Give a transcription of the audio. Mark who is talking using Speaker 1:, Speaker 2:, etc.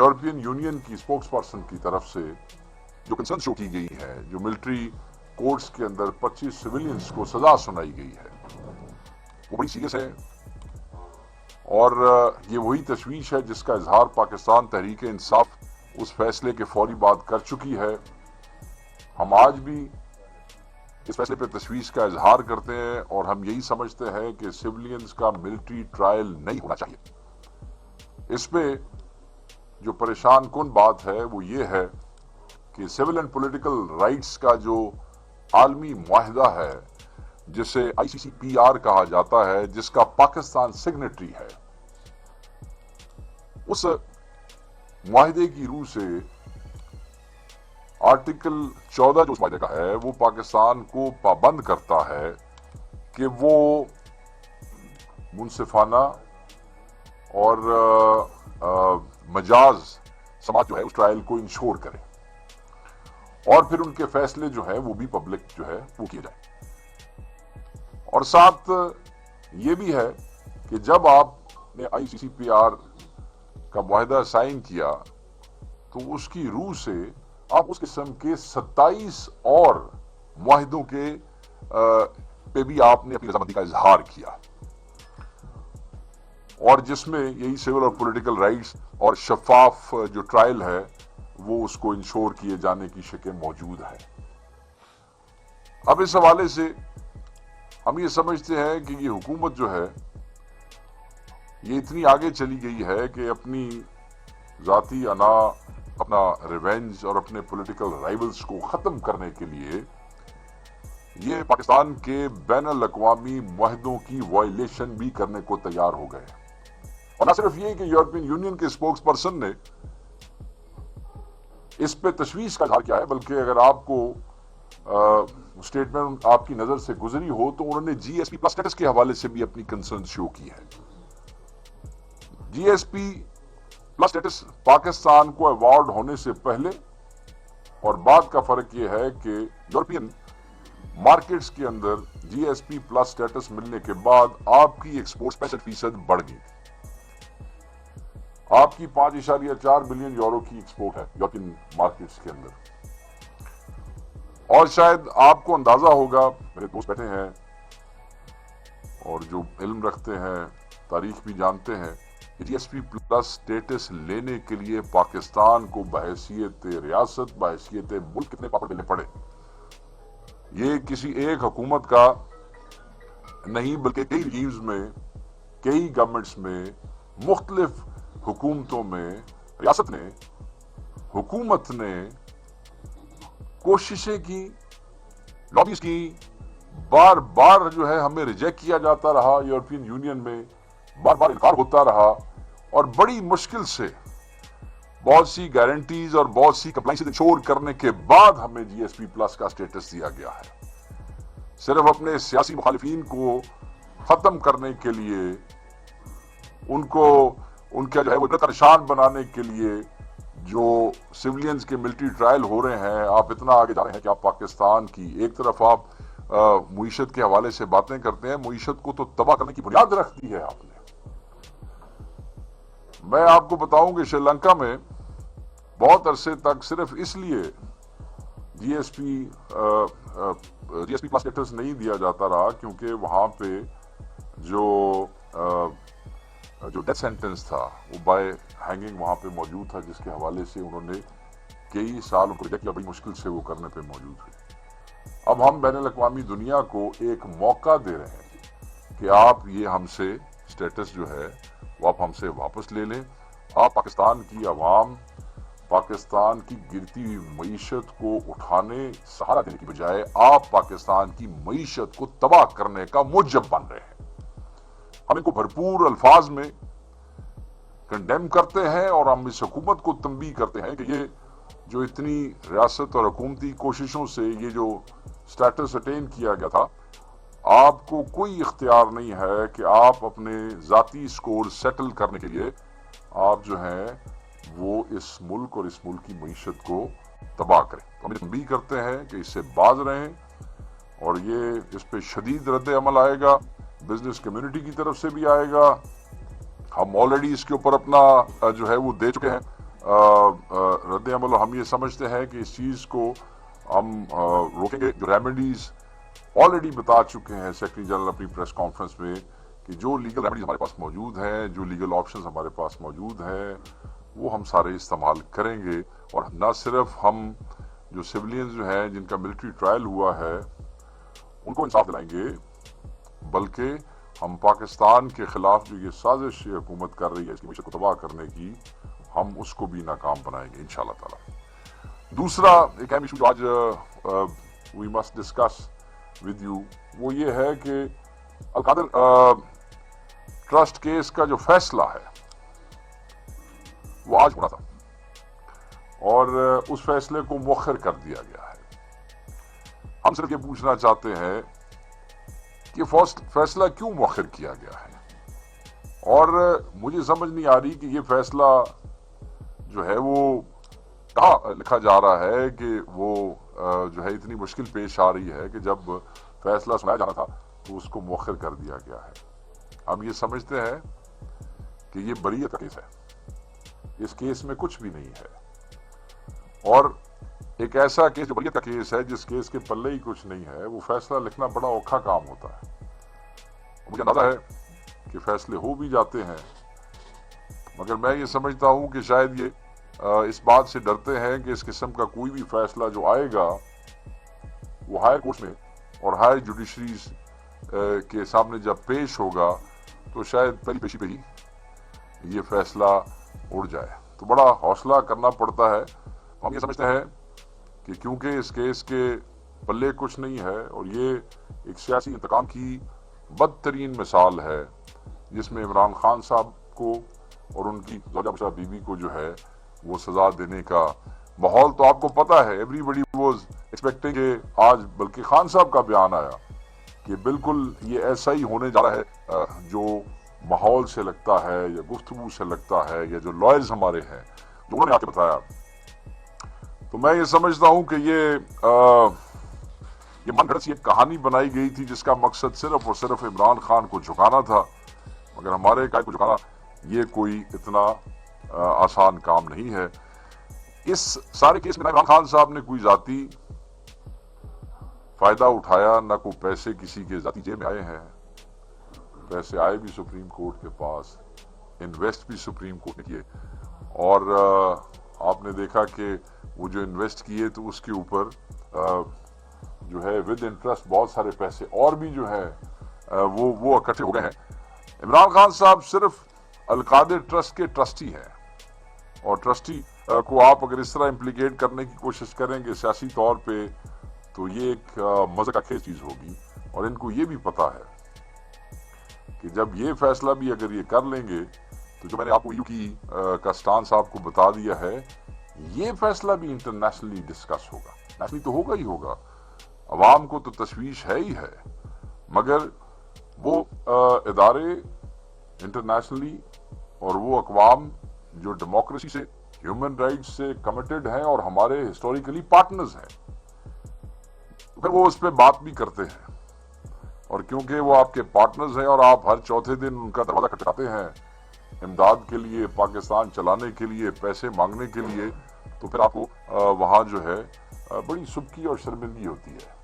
Speaker 1: European union की spokes person की तरफ से जो कंसर्न शो की गई है, जो मिलिट्री कोर्ट्स के अंदर 25 सिविलियंस को सजा सुनाई गई है, वो बड़ी सीरियस है। और ये वही तशवीश है जिसका इजहार पाकिस्तान तहरीक इंसाफ उस फैसले के फौरी बाद कर चुकी है। हम आज भी इस फैसले पर तशवीश का इजहार करते हैं और हम यही समझते हैं कि सिविलियंस का मिलिट्री ट्रायल नहीं होना चाहिए। इस पे जो परेशान कुन बात है वो ये है कि सिविल एंड पॉलिटिकल राइट्स का जो आलमी मुआहदा है, जिसे ICCPR कहा जाता है, जिसका पाकिस्तान सिग्नेटरी है, उस मुआहदे की रूह से आर्टिकल 14 जो उस मुआहदे का है वो पाकिस्तान को पाबंद करता है कि वो मुनसिफाना और मजाज समाज जो है उस ट्रायल को इंश्योर करे और फिर उनके फैसले जो है वो भी पब्लिक जो है वो किए जाए। और साथ ये भी है कि जब आपने ICCPR का मुआहदा साइन किया तो उसकी रूह से आप उस किस्म के 27 और मुआहदों के पे भी आपने अपनी रजामंदी का इजहार किया, और जिसमें यही सिविल और पॉलिटिकल राइट्स और शफाफ जो ट्रायल है वो उसको इंश्योर किए जाने की शक्ल मौजूद है। अब इस हवाले से हम ये समझते हैं कि ये हुकूमत जो है ये इतनी आगे चली गई है कि अपनी जाती अना, अपना रिवेंज और अपने पॉलिटिकल राइवल्स को खत्म करने के लिए ये पाकिस्तान के बैनुल अक़वामी मुआहदों की वायलेशन भी करने को तैयार हो गए। और न सिर्फ ये कि यूरोपियन यूनियन के स्पोक्स पर्सन ने इस पे तशवीश का इजहार किया है, बल्कि अगर आपको स्टेटमेंट आपकी नजर से गुजरी हो तो उन्होंने GSP+ स्टेटस के हवाले से भी अपनी कंसर्न शो की है। GSP+ स्टेटस पाकिस्तान को अवार्ड होने से पहले और बाद का फर्क यह है कि यूरोपियन मार्केट्स के अंदर GSP+ स्टेटस मिलने के बाद आपकी एक्सपोर्ट 65% बढ़ गई। आपकी 5.4 बिलियन यूरो की एक्सपोर्ट है यूरोपियन मार्केट्स के अंदर। और शायद आपको अंदाजा होगा, मेरे दोस्त बैठे हैं और जो इल्म रखते हैं, तारीख भी जानते हैं, कि GSP+ स्टेटस लेने के लिए पाकिस्तान को बहैसियत रियासत, बहैसियत मुल्क कितने पापड़ बेलने पड़े। ये किसी एक हुकूमत का नहीं बल्कि कई रिजीम्स में, कई गवर्नमेंट्स में, मुख्तलिफ हुकूमतों में रियासत ने, हुकूमत ने कोशिशें की, लॉबीज की, बार बार जो है हमें रिजेक्ट किया जाता रहा, यूरोपियन यूनियन में बार बार इनकार होता रहा और बड़ी मुश्किल से बहुत सी गारंटीज और बहुत सी कंप्लाइंस इंश्योर करने के बाद हमें GSP+ का स्टेटस दिया गया है। सिर्फ अपने सियासी मुखालिफिन को खत्म करने के लिए, उनको उनका जो है वो इब्रत का निशान बनाने के लिए जो सिविलियंस के मिलिट्री ट्रायल हो रहे हैं, आप इतना आगे जा रहे हैं कि आप पाकिस्तान की एक तरफ आप मुईशत के हवाले से बातें करते हैं, मुईशत को तो तबाह करने की बुनियाद रख दी है आपने। मैं आपको बताऊं कि श्रीलंका में बहुत अरसे तक सिर्फ इसलिए GSP+ स्टेटस नहीं दिया जाता रहा क्योंकि वहां पे जो डेथ सेंटेंस था वो बाय हैंगिंग वहां पे मौजूद था, जिसके हवाले से उन्होंने कई साल उनको रिजेक्ट किया, बड़ी मुश्किल से वो करने पे मौजूद थे। अब हम बैनुल अक़वामी दुनिया को एक मौका दे रहे हैं कि आप ये हमसे स्टेटस जो है वो आप हमसे वापस ले लें। आप पाकिस्तान की आवाम, पाकिस्तान की गिरती हुई मईशत को उठाने, सहारा देने की बजाय आप पाकिस्तान की मईशत को तबाह करने का मुजब बन रहे हैं। हम इनको भरपूर अल्फाज में कंडेम करते हैं और हम इस हुकूमत को तंबीह करते हैं कि ये जो इतनी रियासत और हुकूमती कोशिशों से ये जो स्टेटस अटेन किया गया था, आपको कोई इख्तियार नहीं है कि आप अपने जाती स्कोर सेटल करने के लिए आप जो है वो इस मुल्क और इस मुल्क की मईशत को तबाह करें। तो हम तंबीह करते हैं कि इससे बाज रहें और ये इस पे शदीद रद्द अमल आएगा, बिजनेस कम्युनिटी की तरफ से भी आएगा। हम ऑलरेडी इसके ऊपर अपना जो है वो दे चुके हैं रद्द अमल, हम ये समझते हैं कि इस चीज़ को हम रोकेंगे। जो रेमेडीज ऑलरेडी बता चुके हैं सेक्रेटरी जनरल अपनी प्रेस कॉन्फ्रेंस में कि जो लीगल रेमेडीज हमारे पास मौजूद हैं, जो लीगल ऑप्शंस हमारे पास मौजूद हैं, वो हम सारे इस्तेमाल करेंगे। और न सिर्फ हम जो सिविलियंस जो हैं जिनका मिलिट्री ट्रायल हुआ है उनको इंसाफ दिलाएंगे, बल्कि हम पाकिस्तान के खिलाफ जो ये साजिश हुकूमत कर रही है इसकी मीशत को तबाह करने की, हम उसको भी नाकाम बनाएंगे इंशाल्लाह ताला। दूसरा एक अहम इशू जो आज we must discuss with you, वो ये है कि अल-कादिर ट्रस्ट केस का जो फैसला है वो आज होना था और उस फैसले को मुअख्खर कर दिया गया है। हम सिर्फ ये पूछना चाहते हैं कि फैसला क्यों मुअख्खर किया गया है, और मुझे समझ नहीं आ रही कि ये फैसला जो है वो कहाँ लिखा जा रहा है कि वो जो है इतनी मुश्किल पेश आ रही है कि जब फैसला सुनाया जाना था तो उसको मुअख्खर कर दिया गया है। हम ये समझते हैं कि ये बरीयत का केस है, इस केस में कुछ भी नहीं है, और एक ऐसा केस जो बरीयत का केस है, जिस केस के पल्ले ही कुछ नहीं है, वो फैसला लिखना बड़ा औखा काम होता है। मुझे अंदाजा है कि फैसले हो भी जाते हैं, मगर मैं ये समझता हूं कि शायद ये इस बात से डरते हैं कि इस किस्म का कोई भी फैसला जो आएगा वो हायर कोर्ट में और हायर जुडिशरीज के सामने जब पेश होगा तो शायद पहली पेशी पे ही ये फैसला उड़ जाए। तो बड़ा हौसला करना पड़ता है। हम ये समझते हैं कि क्योंकि इस केस के पल्ले कुछ नहीं है और ये एक सियासी इंतकाम की बदतरीन मिसाल है, जिसमें इमरान खान साहब को और उनकी ज़ौजा बुशरा बीवी को जो है वो सजा देने का माहौल तो आपको पता है। एवरीबडी वाज एक्सपेक्टिंग कि आज बल्कि खान साहब का बयान आया कि बिल्कुल ये ऐसा ही होने जा रहा है जो माहौल से लगता है या गुफ्तगू से लगता है या जो लॉयर्स हमारे हैं जो उन्होंने आके बताया। तो मैं ये समझता हूं कि ये मनगढ़ंत सी एक कहानी बनाई गई थी जिसका मकसद सिर्फ और सिर्फ इमरान खान को झुकाना था, मगर हमारे कायद को झुकाना ये कोई इतना आसान काम नहीं है। इस सारे केस में इमरान खान साहब ने कोई जाती फायदा उठाया, ना कोई पैसे किसी के जाती जेब में आए हैं। पैसे आए भी सुप्रीम कोर्ट के पास, इन्वेस्ट भी सुप्रीम कोर्ट ने किए, और आपने देखा कि वो जो इन्वेस्ट किए तो उसके ऊपर जो है विद इंटरेस्ट बहुत सारे पैसे और भी जो है वो इकट्ठे हो गए हैं। इमरान खान साहब सिर्फ अल-कादिर ट्रस्ट के ट्रस्टी हैं, और ट्रस्टी को आप अगर इस तरह इम्प्लीकेट करने की कोशिश करेंगे सियासी तौर पे तो ये एक मज़े का खेल चीज़ होगी। और इनको ये भी पता है कि जब ये फैसला भी अगर ये कर लेंगे तो जो मैंने आपको यूकी का स्टांस आपको बता दिया है, ये फैसला भी इंटरनेशनली डिस्कस होगा। नेशनली तो होगा ही होगा, अवाम को तो तशवीश है ही है, मगर वो इदारे इंटरनेशनली और वो अक़वाम जो डेमोक्रेसी से, ह्यूमन राइट्स से कमिटेड हैं और हमारे हिस्टोरिकली पार्टनर्स हैं, तो फिर वो उस पर बात भी करते हैं। और क्योंकि वो आपके पार्टनर्स हैं और आप हर चौथे दिन उनका दरवाजा खटखटाते हैं इमदाद के लिए, पाकिस्तान चलाने के लिए, पैसे मांगने के लिए, तो फिर आपको वहाँ जो है बड़ी सुबकी और शर्मिंदगी होती है।